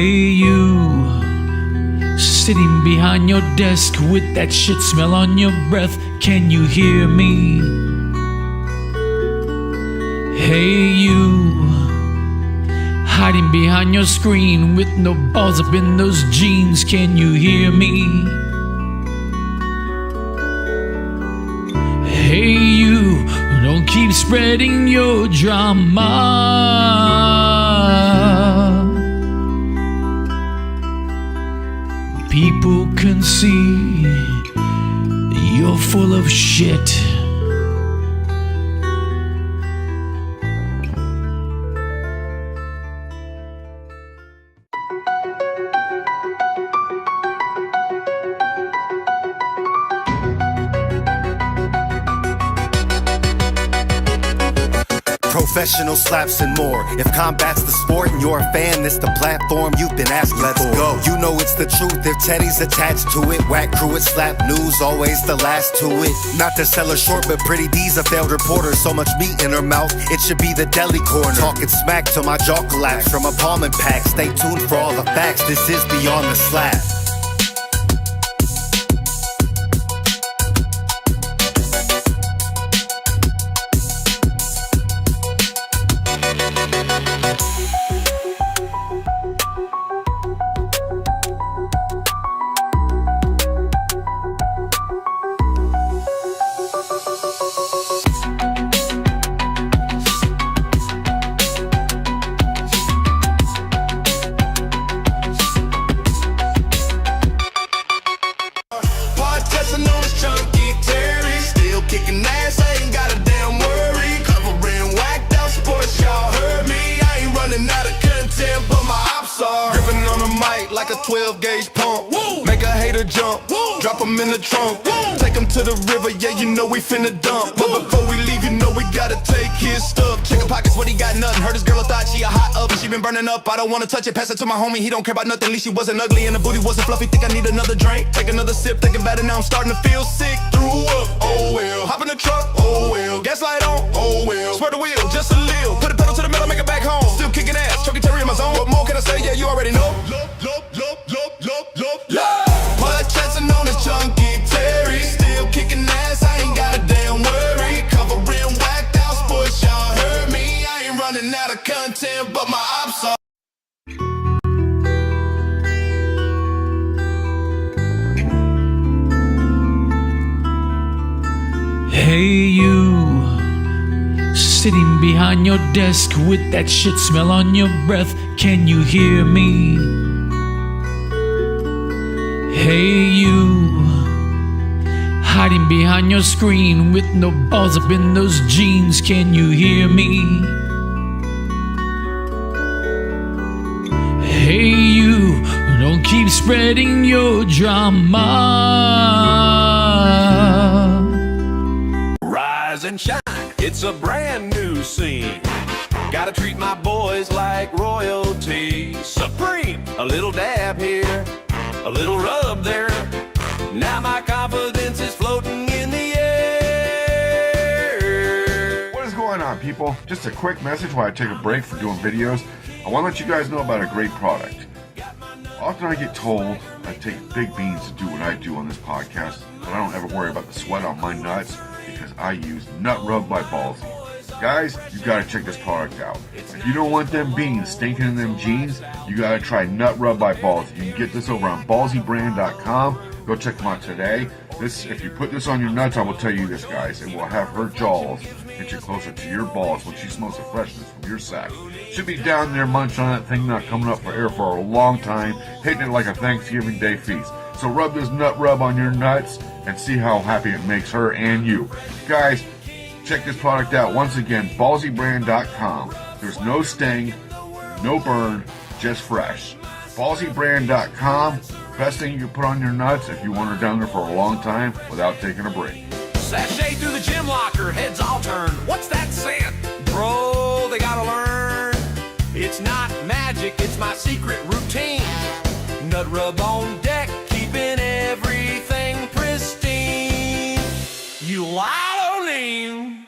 Hey you, sitting behind your desk with that shit smell on your breath, can you hear me? Hey you, hiding behind your screen with no balls up in those jeans, can you hear me? Hey you, don't keep spreading your drama. People can see you're full of shit. Professional slaps and more. If combat's the sport and you're a fan, this the platform you've been asking for. Let's go. You know it's the truth if Teddy's attached to it. Whack crew at Slap News, always the last to it. Not to sell her short, but Pretty D's a failed reporter. So much meat in her mouth, it should be the deli corner. Talking smack till my jaw collapse from a palm pack. Stay tuned for all the facts, this is Beyond the Slap. Kicking ass, I ain't got a damn worry. Covering whacked out sports, y'all heard me. I ain't running out of content, but my ops are gripping on the mic like a 12-gauge pump. Woo! Make a hater jump, woo! Drop him in the trunk, woo! Take him to the river, yeah, you know we finna dump. But before we leave, you know we gotta take his stuff. Check her pockets, what he got, nothing. Heard his girl thought she a hot oven, she been burning up. I don't wanna touch it, pass it to my homie, he don't care about nothing. At least she wasn't ugly and the booty wasn't fluffy. Think I need another drink, take another sip, thinking about it now, I'm starting to feel sick. Threw up, oh well, hop in the truck, oh well, gaslight on, oh well, spread the wheel, just a little, put the pedal to the metal, make it back home. Still kicking ass, Toke Terry in my zone. What more can I say? Yeah, you already know. Mud chancing on his chunky Terry, still kicking ass, I ain't got a damn worry. Covering whacked out sports, y'all heard me. I ain't running out of content, but my ops are. Hey you, sitting behind your desk with that shit smell on your breath, can you hear me? Hey you, hiding behind your screen with no balls up in those jeans, can you hear me? Hey you, don't keep spreading your drama. Rise and shine, it's a brand new scene. Gotta treat my boys like royalty. Supreme, a little dab here, a little rub there. Now my confidence is floating in the air. What is going on, people? Just a quick message while I take a break from doing videos. I want to let you guys know about a great product. Often I get told I take big beans to do what I do on this podcast, but I don't ever worry about the sweat on my nuts because I use Nut Rub by Ballsy. Guys, you gotta check this product out. If you don't want them beans stinking in them jeans, you gotta try Nut Rub by Ballsy. You can get this over on ballsybrand.com. Go check them out today. If you put this on your nuts, I will tell you this, guys, it will have her jaws get you closer to your balls when she smells the freshness from your sack. Should be down there munching on that thing, not coming up for air for a long time, hitting it like a Thanksgiving Day feast. So rub this Nut Rub on your nuts and see how happy it makes her and you. Guys, check this product out. Once again, ballsybrand.com. There's no sting, no burn, just fresh. Ballsybrand.com. Best thing you can put on your nuts if you want her down there for a long time without taking a break. Sashay through the gym locker, heads all turned. What's that scent? Bro, they gotta learn. It's not magic, it's my secret routine. Nut rub on deck, keeping everything pristine. You lidoline.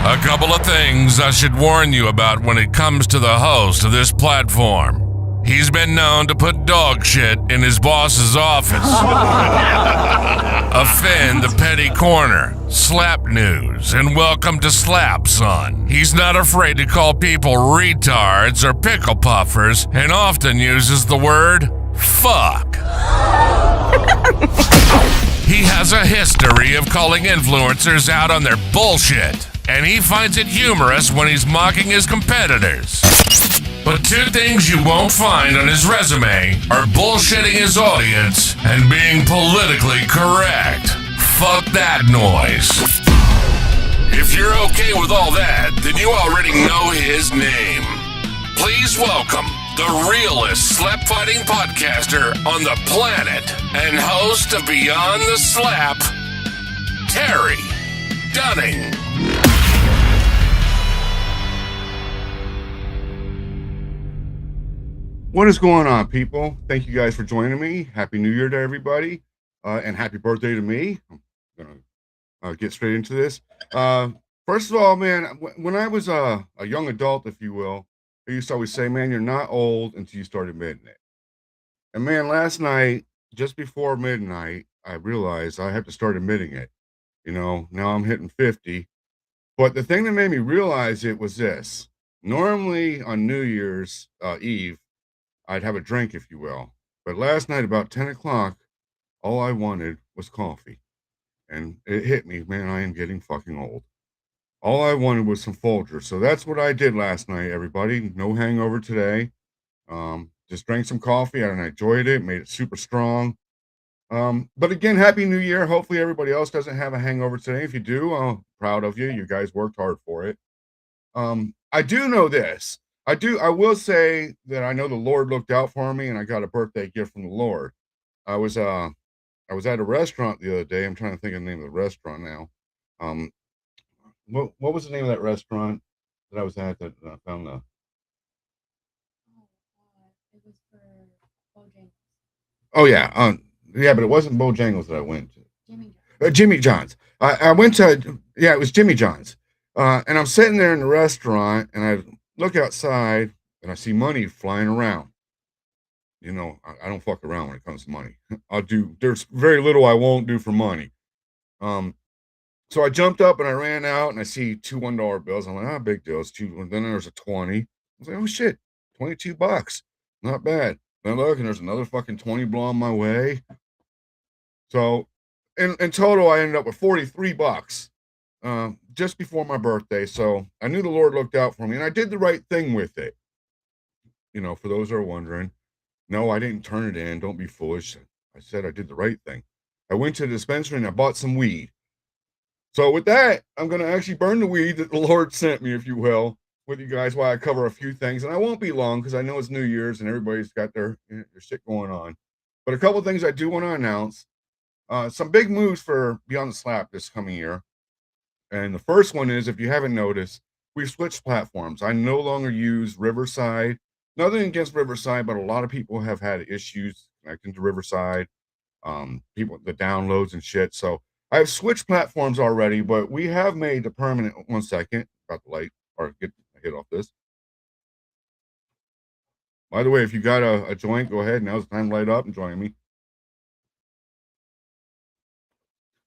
A A couple of things I should warn you about when it comes to the host of this platform. He's been known to put dog shit in his boss's office, offend the petty corner, slap news, and welcome to Slap Son. He's not afraid to call people retards or pickle puffers and often uses the word fuck. He has a history of calling influencers out on their bullshit, and he finds it humorous when he's mocking his competitors. But two things you won't find on his resume are bullshitting his audience and being politically correct. Fuck that noise. If you're okay with all that, then you already know his name. Please welcome the realest slap fighting podcaster on the planet and host of Beyond the Slap, Terry Dunning. What is going on, people? Thank you guys for joining me. Happy New Year to everybody, and happy birthday to me. I'm gonna get straight into this. First of all, man, when I was a young adult, if you will, I used to always say, man, you're not old until you start admitting it. And man, last night, just before midnight, I realized I have to start admitting it. You know, now I'm hitting 50. But the thing that made me realize it was this. Normally on New Year's Eve, I'd have a drink, if you will. But last night, about 10 o'clock, all I wanted was coffee. And it hit me, man, I am getting fucking old. All I wanted was some Folgers. So that's what I did last night, everybody. No hangover today. Just drank some coffee and I enjoyed it, made it super strong. But again, Happy New Year. Hopefully everybody else doesn't have a hangover today. If you do, I'm proud of you. You guys worked hard for it. I do know this. I will say that I know the Lord looked out for me and I got a birthday gift from the Lord. I was at a restaurant the other day. I'm trying to think of the name of the restaurant now. What was the name of that restaurant that I was at that I found the? It was for Bojangles. Oh yeah, yeah, but it wasn't Bojangles that I went to. Jimmy John's. Jimmy John's. I went to, yeah, it was Jimmy John's. And I'm sitting there in the restaurant and I look outside and I see money flying around. You know, I don't fuck around when it comes to money. There's very little I won't do for money. So I jumped up and I ran out and I see two $1 bills. I'm like, big deal. It's two. And then there's a 20. I was like, oh shit, $22. Not bad. Then I look and there's another fucking 20 blowing my way. So in total, I ended up with $43 just before my birthday. So I knew the Lord looked out for me and I did the right thing with it. You know, for those that are wondering, no, I didn't turn it in. Don't be foolish. I said I did the right thing. I went to the dispensary and I bought some weed. So with that, I'm going to actually burn the weed that the Lord sent me, if you will, with you guys while I cover a few things. And I won't be long because I know it's New Year's and everybody's got their shit going on. But a couple of things I do want to announce. Some big moves for Beyond the Slap this coming year. And the first one is, if you haven't noticed, we've switched platforms. I no longer use Riverside. Nothing against Riverside, but a lot of people have had issues connecting to Riverside. People, the downloads and shit. So I've switched platforms already, but we have made the permanent. 1 second, got the light or get a hit off this. By the way, if you got a joint, go ahead. Now's the time to light up and join me.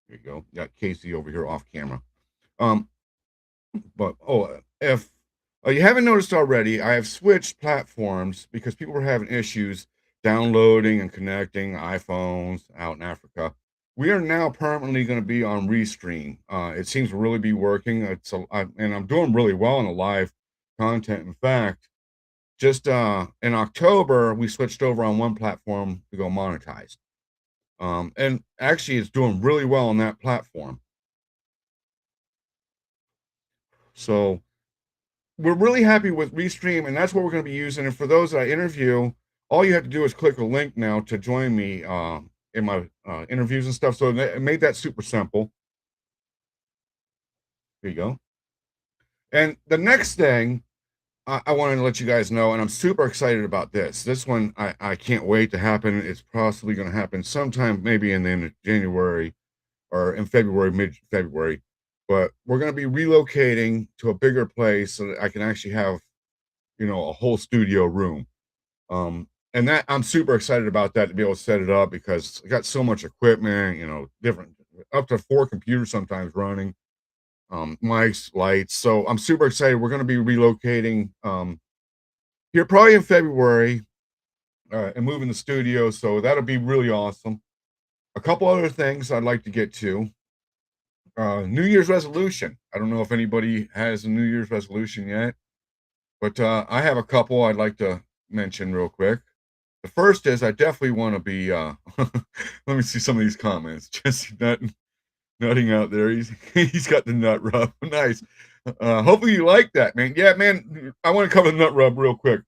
There you go. Got Casey over here off camera. But if you haven't noticed already, I have switched platforms because people were having issues downloading and connecting iPhones out in Africa. We are now permanently going to be on Restream. It seems to really be working. And I'm doing really well on the live content. In fact, just in October, we switched over on one platform to go monetized. And actually, it's doing really well on that platform. So we're really happy with Restream, and that's what we're going to be using. And for those that I interview, all you have to do is click a link now to join me in my interviews and stuff. So it made that super simple. There you go. And the next thing I wanted to let you guys know, and I'm super excited about this. This one, I can't wait to happen. It's possibly going to happen sometime maybe in the end of January or in February, mid-February. but we're going to be relocating to a bigger place so that I can actually have, a whole studio room. And that I'm super excited about that, to be able to set it up, because I got so much equipment, different, up to 4 computers sometimes running, mics, lights. So I'm super excited. We're going to be relocating here probably in February, and moving the studio. So that'll be really awesome. A couple other things I'd like to get to. New Year's resolution. I don't know if anybody has a New Year's resolution yet, but I have a couple I'd like to mention real quick. The first is I definitely want to be. Let me see some of these comments. Jesse nutting out there. He's got the nut rub. Nice. Hopefully you like that, man. Yeah, man. I want to cover the nut rub real quick.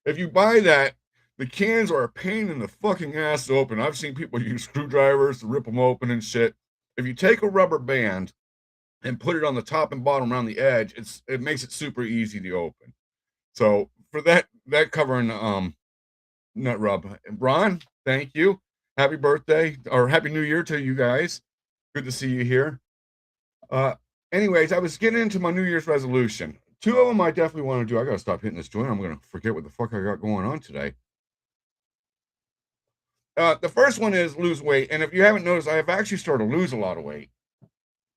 If you buy that, the cans are a pain in the fucking ass to open. I've seen people use screwdrivers to rip them open and shit. If you take a rubber band and put it on the top and bottom around the edge, it makes it super easy to open. So for that covering nut rub, Ron, thank you. Happy birthday, or happy New Year to you guys. Good to see you here. Anyways, I was getting into my New Year's resolution. 2 of them I definitely want to do. I gotta stop hitting this joint. I'm gonna forget what the fuck I got going on today. The first one is lose weight, and if you haven't noticed, I have actually started to lose a lot of weight.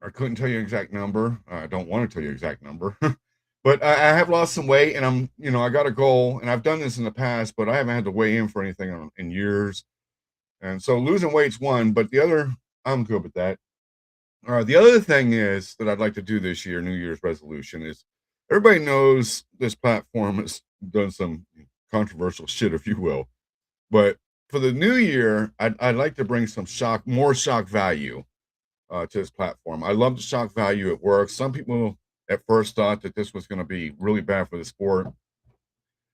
I couldn't tell you an exact number. I don't want to tell you an exact number, but I have lost some weight, and I got a goal, and I've done this in the past, but I haven't had to weigh in for anything in years. And so losing weight's one, but the other, I'm good with that. The other thing is that I'd like to do this year, New Year's resolution, is everybody knows this platform has done some controversial shit, if you will. But for the new year, I'd like to bring some more shock value to this platform. I love the shock value. It works. Some people at first thought that this was going to be really bad for the sport.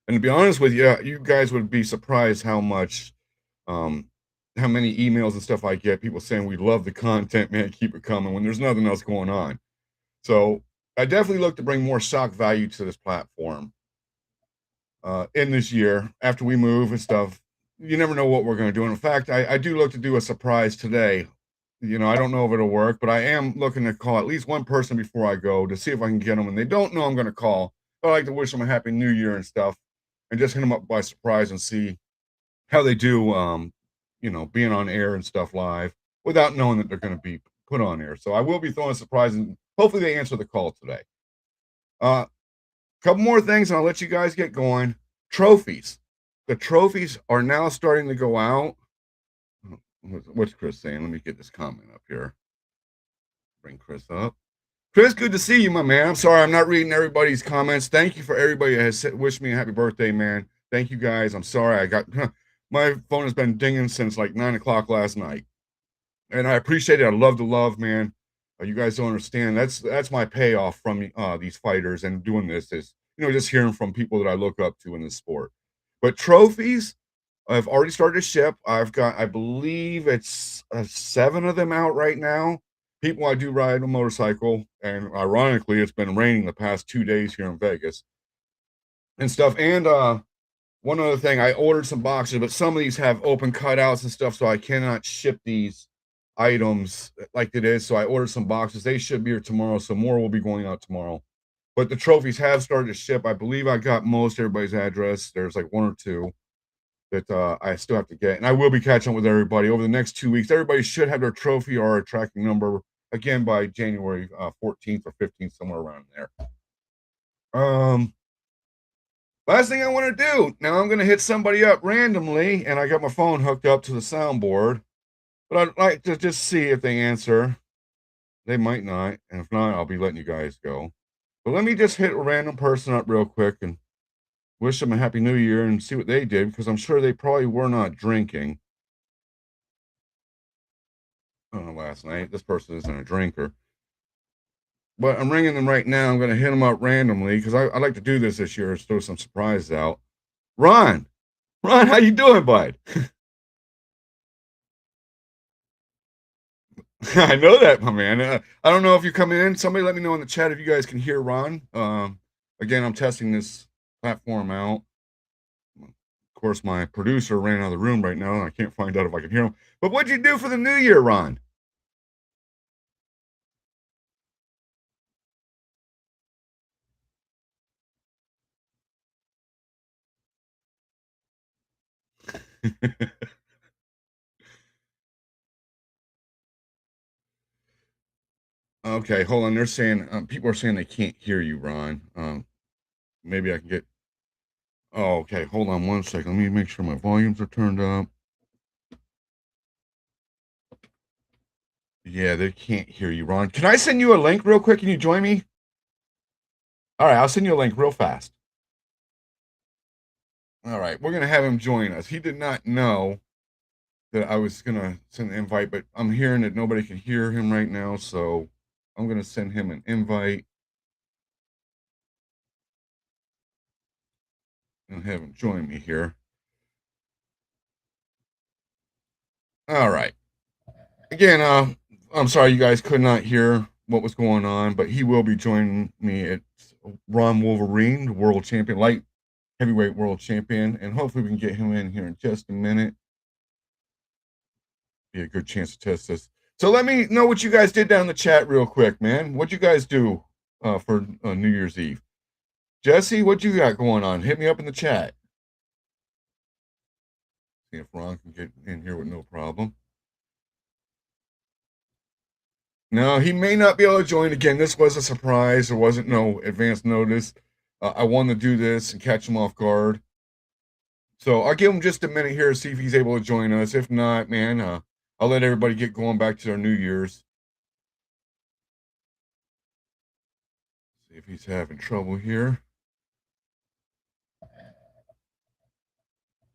And to be honest with you, you guys would be surprised how much, how many emails and stuff I get, people saying, we love the content, man, keep it coming, when there's nothing else going on. So I definitely look to bring more shock value to this platform in this year after we move and stuff. You never know what we're going to do. And in fact, I do look to do a surprise today. I don't know if it'll work, but I am looking to call at least one person before I go to see if I can get them. And they don't know I'm going to call, but I like to wish them a happy new year and stuff, and just hit them up by surprise and see how they do, being on air and stuff live without knowing that they're going to be put on air. So I will be throwing a surprise, and hopefully they answer the call today. Couple more things and I'll let you guys get going. Trophies. The trophies are now starting to go out. What's Chris saying? Let me get this comment up here. Bring Chris up. Chris, good to see you, my man. I'm sorry I'm not reading everybody's comments. Thank you for everybody that has wished me a happy birthday, man. Thank you guys. I'm sorry my phone has been dinging since like 9 o'clock last night, and I appreciate it. I love the love, man. You guys don't understand. That's my payoff from these fighters and doing this is, just hearing from people that I look up to in this sport. But trophies, I've already started to ship. I've got, I believe it's 7 of them out right now. People, I do ride a motorcycle, and ironically, it's been raining the past 2 days here in Vegas and stuff. And one other thing, I ordered some boxes, but some of these have open cutouts and stuff, so I cannot ship these items like it is. So I ordered some boxes. They should be here tomorrow, so more will be going out tomorrow. But the trophies have started to ship. I believe I got most everybody's address. There's like 1 or 2 that I still have to get, and I will be catching up with everybody over the next 2 weeks. Everybody should have their trophy or a tracking number again by January 14th or 15th, somewhere around there. Last thing I want to do, now I'm going to hit somebody up randomly, and I got my phone hooked up to the soundboard, but I'd like to just see if they answer. They might not, and if not, I'll be letting you guys go. But let me just hit a random person up real quick and wish them a happy new year and see what they did, because I'm sure they probably were not drinking last night. This person isn't a drinker. But I'm ringing them right now. I'm going to hit them up randomly because I like to do this year, throw some surprises out. Ron, how you doing, bud? I know that, my man. I don't know if you're coming in. Somebody let me know in the chat if you guys can hear Ron. Again, I'm testing this platform out. Of course, my producer ran out of the room right now, and I can't find out if I can hear him. But what'd you do for the new year, Ron? Okay, hold on. They're saying people are saying they can't hear you, Ron. Maybe I can get. Oh, okay. Hold on one second. Let me make sure my volumes are turned up. Yeah, they can't hear you, Ron. Can I send you a link real quick? Can you join me? All right, I'll send you a link real fast. All right, we're gonna have him join us. He did not know that I was gonna send an invite, but I'm hearing that nobody can hear him right now, so I'm gonna send him an invite and have him join me here. All right. Again, I'm sorry you guys could not hear what was going on, but he will be joining me at Ron Wolverine, the world champion, light heavyweight world champion, and hopefully we can get him in here in just a minute. Be a good chance to test this. So let me know what you guys did down in the chat real quick, man. What'd you guys do for New Year's Eve? Jesse, what you got going on? Hit me up in the chat. See if Ron can get in here with no problem. No, he may not be able to join again. This was a surprise. There wasn't no advance notice. I wanted to do this and catch him off guard. So I'll give him just a minute here to see if he's able to join us. If not, man, I'll let everybody get going back to their New Year's. See if he's having trouble here.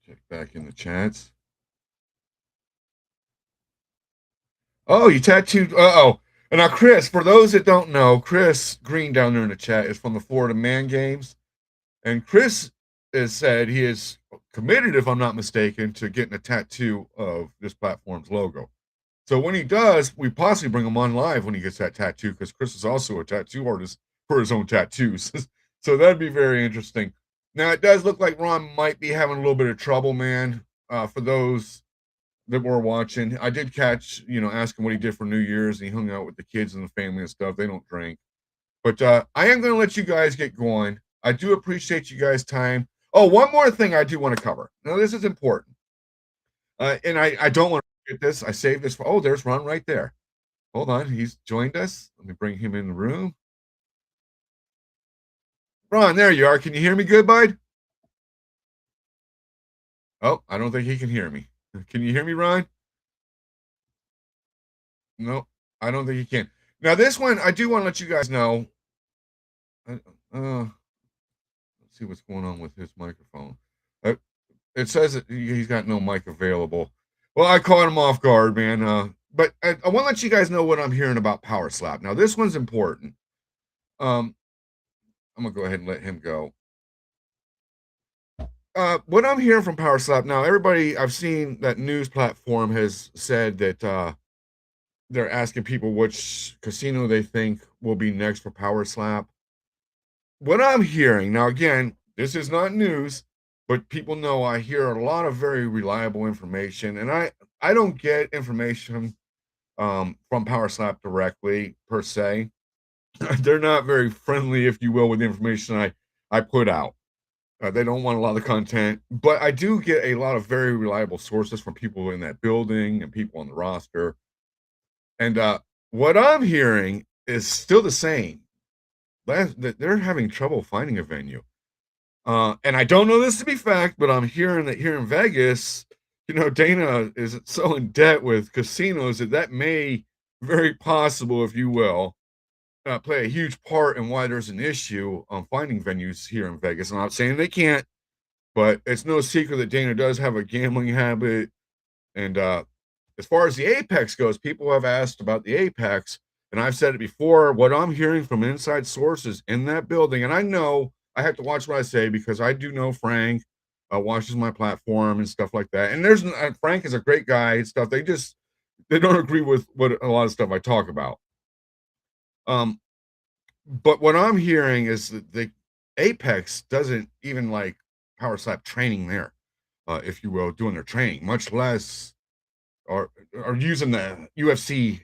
Check back in the chats. Oh, you tattooed. Uh-oh. And now, Chris, for those that don't know, Chris Green down there in the chat is from the Florida Man Games. And Chris has said he is committed, if I'm not mistaken, to getting a tattoo of this platform's logo. So when he does, we possibly bring him on live when he gets that tattoo, because Chris is also a tattoo artist for his own tattoos. So that'd be very interesting. Now, it does look like Ron might be having a little bit of trouble, man. For those that were watching, I did catch, ask him what he did for New Year's, and he hung out with the kids and the family and stuff. They don't drink. But I am going to let you guys get going. I do appreciate you guys' time. Oh, one more thing I do want to cover. Now, this is important. And I don't want to forget this. I saved this for, oh, there's Ron right there. Hold on. He's joined us. Let me bring him in the room. Ron, there you are. Can you hear me good, bud? Oh, I don't think he can hear me. Can you hear me, Ron? No, I don't think he can. Now, this one, I do want to let you guys know. Let's see what's going on with his microphone. It says that he's got no mic available. Well, I caught him off guard, man. But I want to let you guys know what I'm hearing about Power Slap. Now, this one's important. I'm going to go ahead and let him go. What I'm hearing from Power Slap now, everybody, I've seen that news platform has said that they're asking people which casino they think will be next for Power Slap. What I'm hearing now, again, this is not news, but people know I hear a lot of very reliable information, and I don't get information from Power Slap directly per se. They're not very friendly, if you will, with the information I put out. They don't want a lot of content, but I do get a lot of very reliable sources from people in that building and people on the roster. And what I'm hearing is still the same. They're having trouble finding a venue. And I don't know this to be fact, but I'm hearing that here in Vegas, Dana is so in debt with casinos that may very possible, if you will, play a huge part in why there's an issue on finding venues here in Vegas. I'm not saying they can't, but it's no secret that Dana does have a gambling habit. And as far as the Apex goes, people have asked about the Apex, and I've said it before, what I'm hearing from inside sources in that building, and I know I have to watch what I say because I do know Frank watches my platform and stuff like that. And there's Frank is a great guy and stuff. They don't agree with what a lot of stuff I talk about. But what I'm hearing is that the Apex doesn't even like Power Slap training there, if you will, doing their training, much less or using the UFC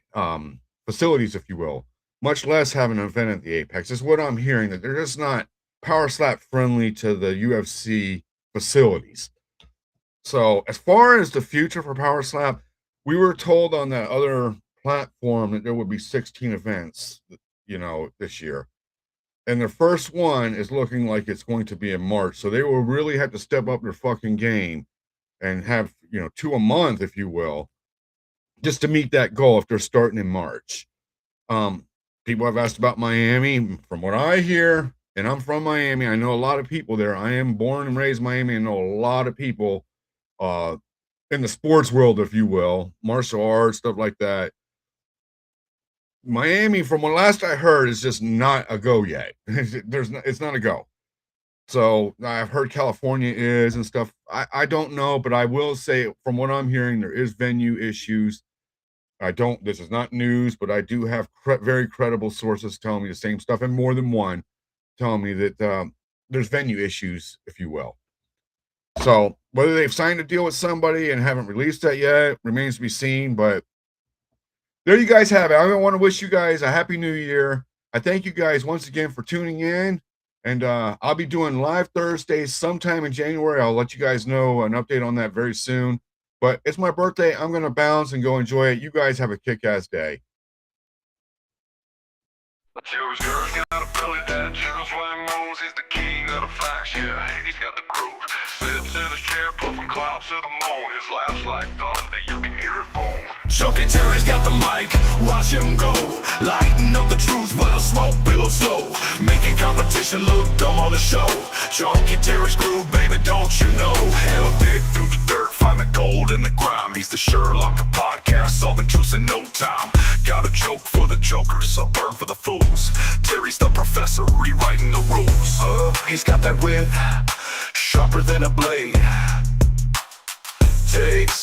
facilities, if you will, much less having an event at the Apex. Is what I'm hearing, that they're just not Power Slap friendly to the UFC facilities. So as far as the future for Power Slap, we were told on that other platform that there would be 16 events, this year. And the first one is looking like it's going to be in March. So they will really have to step up their fucking game and have, 2 a month, if you will, just to meet that goal if they're starting in March. People have asked about Miami. From what I hear, and I'm from Miami, I know a lot of people there. I am born and raised in Miami and know a lot of people in the sports world, if you will, martial arts, stuff like that. Miami, from what last I heard, is just not a go yet. It's not a go. So I've heard California is and stuff. I don't know, but I will say from what I'm hearing, there is venue issues. This is not news, but I do have very credible sources telling me the same stuff, and more than one telling me that there's venue issues, if you will. So whether they've signed a deal with somebody and haven't released that yet remains to be seen, but there you guys have it. I want to wish you guys a happy new year. I thank you guys once again for tuning in, and I'll be doing live Thursdays sometime in January. I'll let you guys know an update on that very soon. But it's my birthday. I'm going to bounce and go enjoy it. You guys have a kick-ass day. Joe's girl got a belly that Joe's Wang knows he's the king of the facts, yeah, he's got the crew. Sits in his chair, puffing clouds to the moon. His laugh's like thunder, you can hear it boom. Toke Terry's got the mic, watch him go. Lighten up the truth, but the smoke billows slow. Making competition look dumb on the show. Toke Terry's groove, baby, don't you know? Hell dig through the dirt, find the gold in the grime. He's the Sherlock of podcasts, solving truths in no time. Got a joke for the jokers, a burn for the fools. Terry's the professor, rewriting the rules. He's got that wit, sharper than a blade. Takes